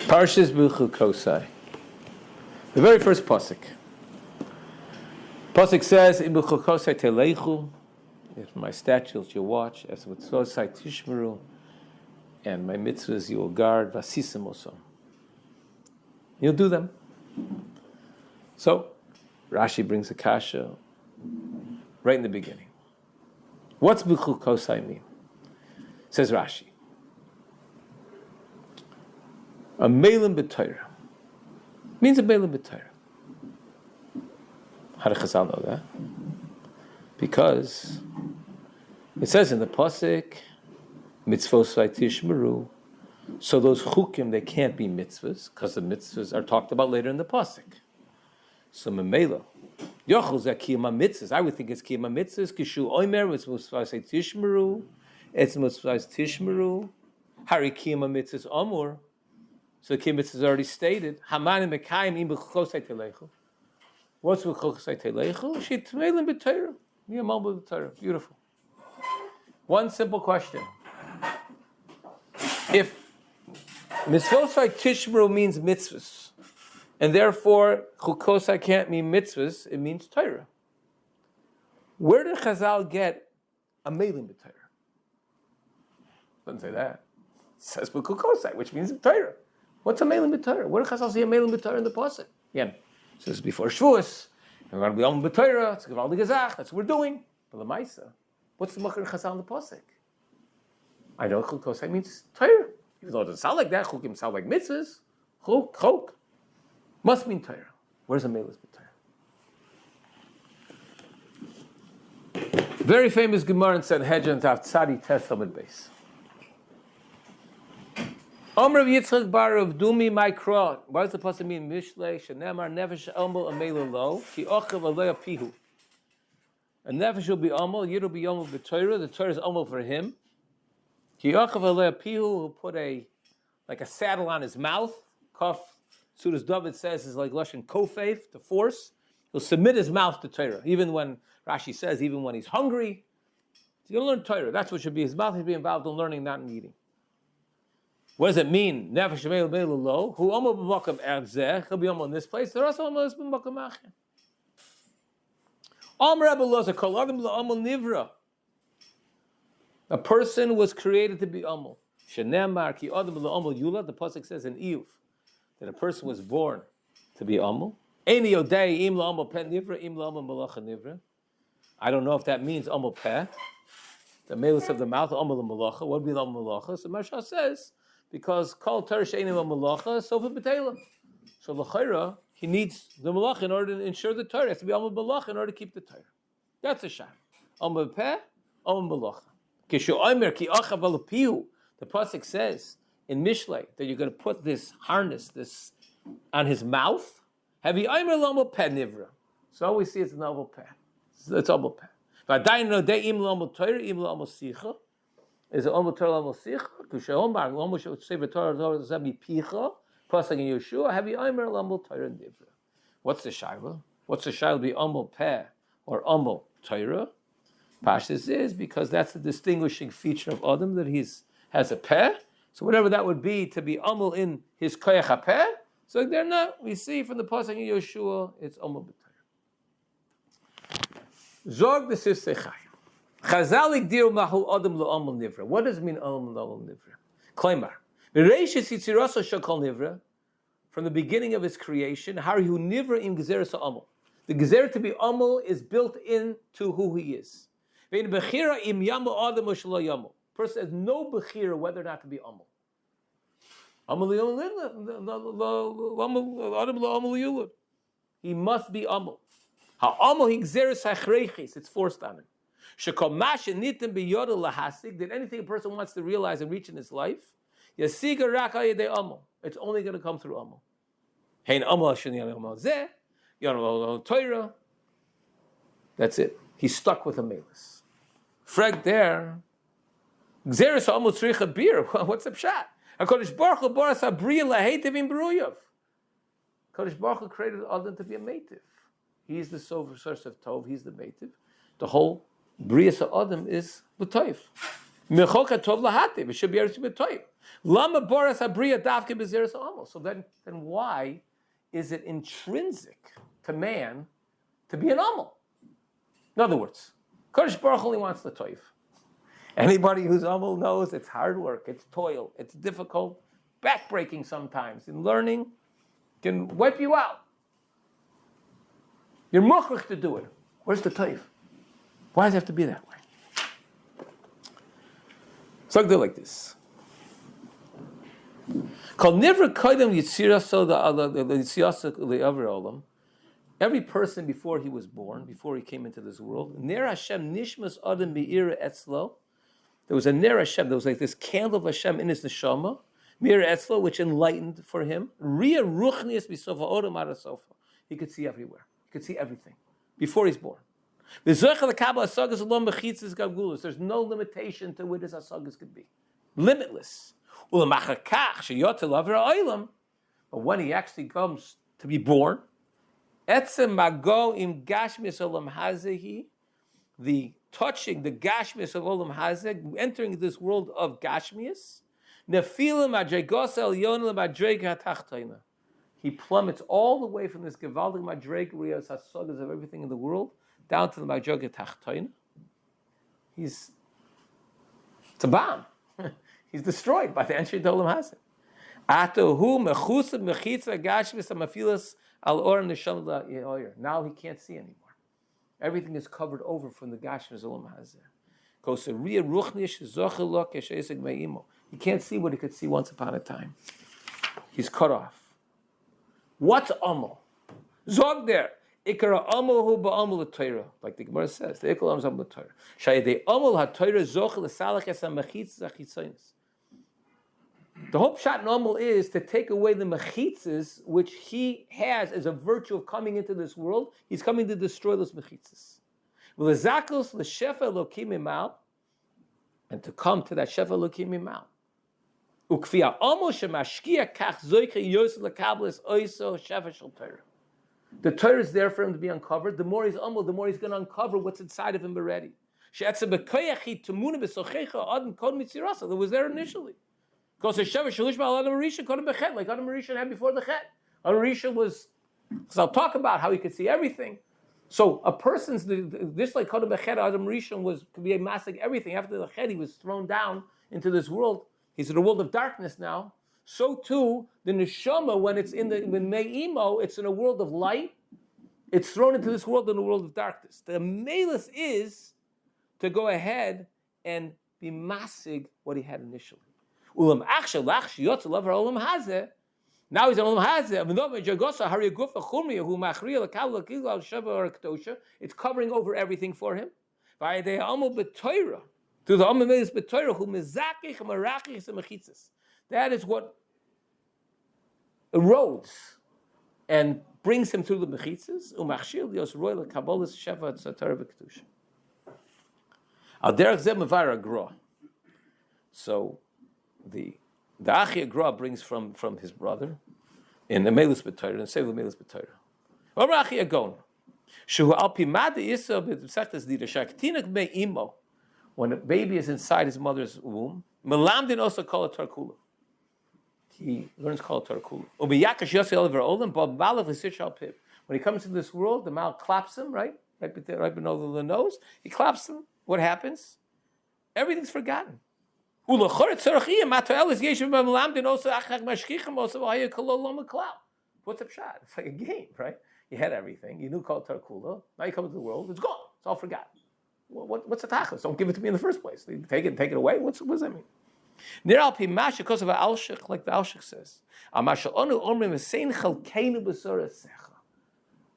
Parshas B'chukosai. The very first pasuk. Pasuk says, "In B'chukosai teleichu." If my statutes you watch, as mitzvosai tishmeru, and my mitzvahs you will guard. Vasisim osam. You'll do them. So, Rashi brings a kasha right in the beginning. What's B'chukosai mean? Says Rashi. Ameilus b'Torah means Ameilus b'Torah. How do Chazal know that? Because it says in the pasuk, mitzvos v'tishmeru. So those chukim, they can't be mitzvahs because the mitzvahs are talked about later in the pasuk. So memela, yochel zeh kiyama mitzvahs. I would think it's kiyama mitzvahs. Kishu oimer mitzvos v'tishmeru. It's mitzvos tishmeru. Hari kiyama mitzvahs amur. So the kibbutz is already stated. Haman mekayim im b'chukosai telechu. What's b'chukosai telechu? She tmeilin b'Torah. Miyamal b'Torah. Beautiful. One simple question: if mitzvosai tishmeru means mitzvahs, and therefore chukosai can't mean mitzvahs, it means Torah. Where did Chazal get Ameilus b'Torah? Doesn't say that. It says b'chukosai, which means Torah. What's Ameilus b'Torah? Where did Chazal see Ameilus b'Torah in the pasuk? Again, it says before Shavuos, we're going to be on b'Torah. It's all the gezach. That's what we're doing. But l'maisa, what's the makar Chazal in the pasuk? I know chukosai means Torah, even though it doesn't sound like that. Chukim sound like mitzvahs. Chuk must mean Torah. Where's Ameilus b'Torah? Very famous Gemara in Sanhedrin Tav Tzadi Tes Amud Beis. Omer of Yitzchak bar of Dumi Mikra. What does the pasuk mean? Mishlei shenemar nefesh amol Ameilus lo ki ochav alei pihu. A nefesh will be amol, yid will be amol b'Torah. The Torah is amol for him. Ki ochav alei pihu, who put a saddle on his mouth. Kaf, soon as David says, is like lashon kofeif, to force. He'll submit his mouth to Torah, even when Rashi says, even when he's hungry. He's going to learn Torah. That's what should be his mouth. He'll be involved in learning, not in eating. What does it mean? Nefesh Ameilus lo. Who amol b'makam erzeh. He'll be amol in this place. The rest of amol is b'makam acher. Amr Rebbe lo zakol adam lo amol nivra. A person was created to be amol. Shenemar ki adam lo amol yula. The pasuk says in Iyuv that a person was born to be amol. Eini yodei im lo amol pen nivra im lo amol malacha nivra. I don't know if that means amol peh, the Ameilus of the mouth, amol malacha. What would be the amol malacha? So Marsha says, because kol Torah she'enim malacha, sofa b'teila. So l'chayra, he needs the malacha in order to ensure the Torah. It has to be amul malacha in order to keep the Torah. That's a sham. Amul peh, amul malacha. Kishu oimer ki achav al pihu. The pasuk says in Mishlei that you're going to put this harness, on his mouth. Have you oimer l'amul peh nivra? So we see it's an amul peh. It's amul peh. V'adayin no de im l'amul Torah, im l'amul sicha. Is it Omul Torah Omul Sich? Kushehomar Omul should say Torah Zabi Picha. Pasuk in Yeshua. Have you Omer Omul Torah Nivra? What's the shaila? What's the shaila? Be Omul Peh or Omul Torah? Pashtus is because that's the distinguishing feature of Adam, that has a peh. So whatever that would be to be Omul in his koyach hapeh. So they're not. We see from the pasuk in Yeshua, it's Omul B'Torah. Zog the Sifsei Chazal igdir mahu adam lo amol nivra. What does it mean amol nivra? Klaimar. Bereishis yitziraso shakol nivra. From the beginning of his creation, harihu nivra im gezeres amol. The gezer to be amol is built into who he is. Vein bechira im yamo adam o shelo yamo. Person has no bechira whether or not to be amol. Amol adam lo amol yulud. He must be amol. Ha amol hi gezeres hachreichis. It's forced on him. That anything a person wants to realize and reach in his life, it's only going to come through Amal. That's it. He's stuck with Ameilus. Freg there. What's the pshat? HaKadosh Baruch Hu boras habriya laheitiv im beruyav. HaKadosh Baruch Hu created Adam to be a meitiv. He's the source of Tov. He's the meitiv. The whole Bria Adam is L'Toif. Mechoka tov lahativ. It should be everything but toiv. Lama boras abriya davke bezeres amo. So then why is it intrinsic to man to be an amo? In other words, Kodesh Baruch only wants the toiv. Anybody who's amo knows it's hard work, it's toil, it's difficult, backbreaking sometimes. In learning, can wipe you out. You're mukhrich to do it. Where's the toiv? Why does it have to be that way? So I do like this. Every person before he was born, before he came into this world, there was a Ner Hashem, there was like this candle of Hashem in his neshama, Mir Etzlo, which enlightened for him. He could see everywhere. He could see everything before he's born. There's no limitation to where this asagas could be. Limitless. But when he actually comes to be born, the touching the gashmias of olam hazeh, entering this world of gashmias, he plummets all the way from this gevaldig madreg rias hasagas of everything in the world down to the madreg tachtoina. It's a bomb. He's destroyed by the entry to olam hazeh. Now he can't see anymore. Everything is covered over from the gashmias olam hazeh. He can't see what he could see once upon a time. He's cut off. What's amal? Zog there. Ikara amal hu ba'amal l'Torah, like the Gemara says. The ikal amal l'Torah. Shayidei amal ha'Torah zoch l'salach es ha'mechitzes ha'chitzonis. The whole pshat in amal is to take away the mechitzes which he has as a virtue of coming into this world. He's coming to destroy those mechitzes. V'lezakos l'shefa elokim imal, and to come to that shefa elokim imal. The Torah is there for him to be uncovered. The more he's humble, the more he's going to uncover what's inside of him already. That was there initially. Like Adam Rishon had before the Chet. Adam Rishon was, because I'll talk about how he could see everything. So a person's, this like Adam Rishon could be a masig everything. After the Chet, he was thrown down into this world. He's in a world of darkness now. So too, the neshama, when me'imo, it's in a world of light. It's thrown into this world in a world of darkness. The Ameilus is to go ahead and be masig what he had initially. Now he's in olam hazeh. It's covering over everything for him. Through the Ameilus b'Torah, who mezakich marachich mechitzes. That is what erodes and brings him through the mechitzes. Umachshil lios roy lekabolas sheva tzatara v'kedusha. Al derech zeh mevar agra. So the Achi Agra brings from his brother in Ameilus b'Torah and Sevel Ameilus b'Torah. Or Achi Agon. Shehu al pimad isa b'sechtes dida shaktinak me'imo. When a baby is inside his mother's womb, melamdin also call it tarkula. He learns call it tarkula. When he comes into this world, the mal claps him, right below the nose. He claps him. What happens? Everything's forgotten. What's the pshat? It's like a game, right? You had everything. You knew called tarkula. Now you come into the world. It's gone. It's all forgotten. What's the tachlis? Don't give it to me in the first place. Take it away. What does that mean? Near al pimash, because of alshich, like the alshich says.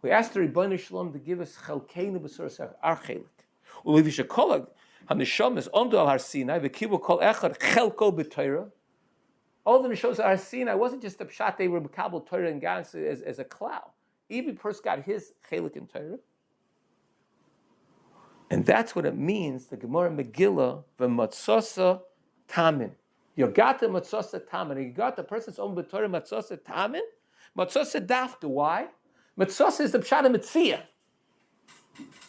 We asked the Rebbeinu Shalom to give us chalkeinu b'sor our chelik. Ulevishakolag hanisham is omdu al har Sinai v'kivu kol echad chelko b'Torah. All the nishos at har Sinai wasn't just a pshat they were b'kabel Torah and Gans as a cloud. Every person got his chelik in Torah. And that's what it means, the Gemara Megillah, v'matzosa tamin. You got the matzosa tamin. You got the person's own b'Torah matzosa tamin. Matzosa dafka. Why? Matzosa is the pshat of mitzvah.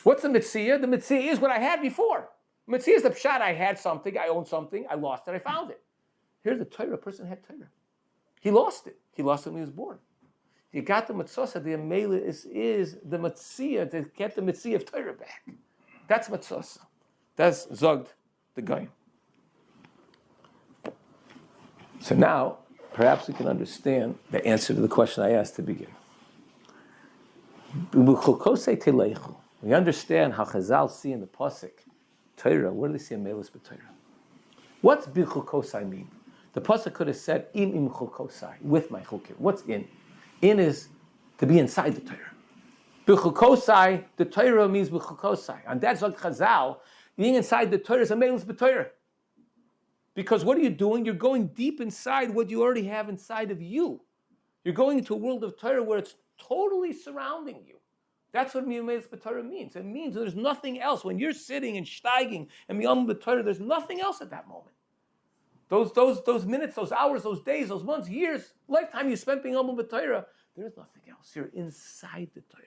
What's the mitzvah? The mitzvah is what I had before. Mitzvah is the pshat. I had something, I owned something, I lost it, I found it. Here's the Torah. A person had Torah. He lost it. He lost it when he was born. You got the mitzvah. The Ameilus is the mitzvah to get the mitzvah of Torah back. That's mitzvah. That's zogd the guy. So now, perhaps we can understand the answer to the question I asked to begin. We understand how Chazal see in the pasuk Torah. Where do they see Ameilus b'Torah? What's bichukosai mean? The pasuk could have said im chukosai, with my chukim. What's in? In is to be inside the Torah. Bichukosai, the Torah means bichukosai. And that's like Chazal. Being inside the Torah is Ameilus b'Torah. Because what are you doing? You're going deep inside what you already have inside of you. You're going into a world of Torah where it's totally surrounding you. That's what Ameilus b'Torah means. It means there's nothing else. When you're sitting and steiging and miyam b'Torah, there's nothing else at that moment. Those minutes, those hours, those days, those months, years, lifetime you spent being humble b'Torah, there's nothing else. You're inside the Torah.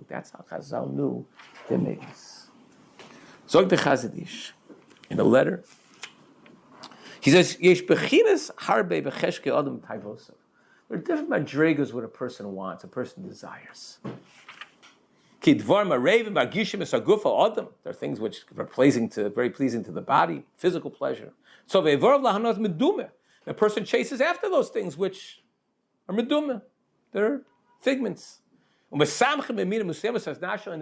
That's how Chazal knew the Ameilus. Zog the Chazon Ish in a letter. He says, "Yesh bechinas harbe becheshke adam taivosav." There are different madrigas what a person wants, a person desires. There are things which are very pleasing to the body, physical pleasure. So the person chases after those things which are medumah. They're figments. And they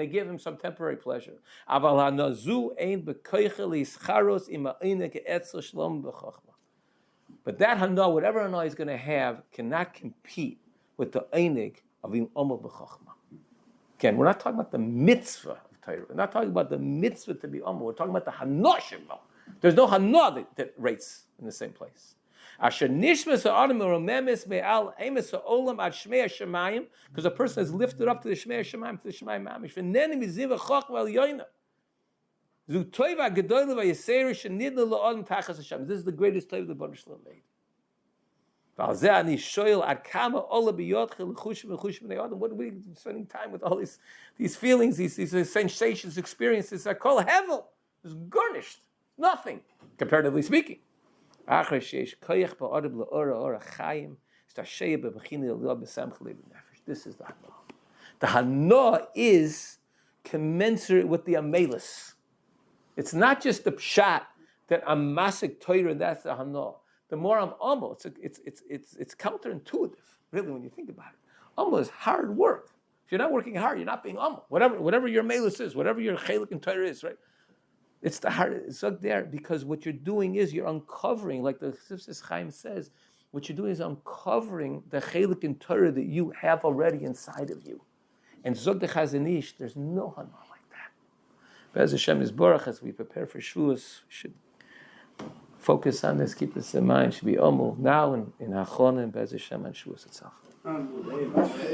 give him some temporary pleasure. But that hana, whatever hana he's going to have, cannot compete with the einig of being omel b'chachma. Again, we're not talking about the mitzvah of Torah. We're not talking about the mitzvah to be omel. We're talking about the hana shema. There's no hana that rates in the same place. Because a person is lifted up to the Shmei Hashemayim, to the Shemayim Mamish. This is the greatest Torah the Baruch Shalom made. What are we spending time with all these feelings, these sensations, experiences? Are kol hevel. It's garnished. Nothing, comparatively speaking. This is the hana. The hana is commensurate with the Ameilus. It's not just the pshat that I'm masik Torah and that's the hana. The more I'm amo, it's counterintuitive, really, when you think about it. Amo is hard work. If you're not working hard, you're not being amo. Whatever your Ameilus is, whatever your chelik in Torah is, right? It's the hard. It's up there because what you're doing is you're uncovering, like the Sifsas Chaim says, what you're doing is uncovering the chelik in Torah that you have already inside of you. And Zog the Chazon Ish, there's no hana like that. Be'ez Hashem is Baruch, as we prepare for Shavuos, we should focus on this, keep this in mind. Should be omul now in Achronim, Be'ez Hashem, and Shavuos itself.